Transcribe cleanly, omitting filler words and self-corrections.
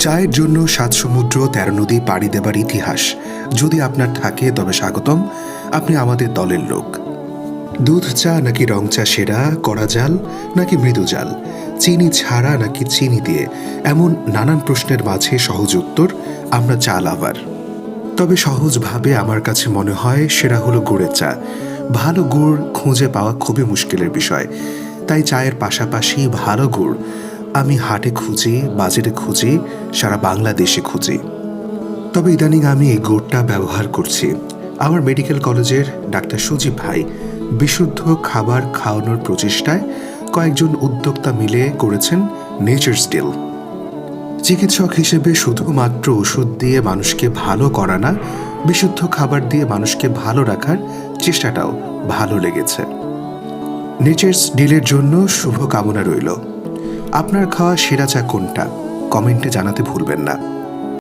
চায়ের জন্য ৭ সমুদ্র ১৩ নদী পাড়ি দেবার ইতিহাস যদি আপনার থাকে তবে স্বাগতম, আপনি আমাদের দলের লোক। দুধ চা নাকি রং চা সেরা, কড়া জাল নাকি মৃদু জাল, চিনি ছাড়া নাকি চিনি দিয়ে, এমন নানান প্রশ্নের মাঝে সহজ উত্তর, আমরা চা লাভার। তবে সহজভাবে আমার কাছে মনে হয় সেটা হলো গুড়ের চা। ভালো গুড় খুঁজে পাওয়া খুবই মুশকিলের বিষয়, তাই চায়ের পাশাপাশি ভালো গুড় আমি হাটে খুঁজি, বাজারে খুঁজি, সারা বাংলাদেশে খুঁজি। তবে ইদানিং আমি এই গুড়টা ব্যবহার করছি। আমার মেডিকেল কলেজের ডাক্তার সুজিব ভাই বিশুদ্ধ খাবার খাওয়ানোর প্রচেষ্টায় কয়েকজন উদ্যোক্তা মিলে করেছেন নেচার্স ডিল। চিকিৎসক হিসেবে শুধুমাত্র ওষুধ দিয়ে মানুষকে ভালো করা না, বিশুদ্ধ খাবার দিয়ে মানুষকে ভালো রাখার চেষ্টাটাও ভালো লেগেছে। নেচার্স ডিলের জন্য শুভ কামনা রইল। আপনার খাওয়া সেরা চা কোনটা কমেন্টে জানাতে ভুলবেন না।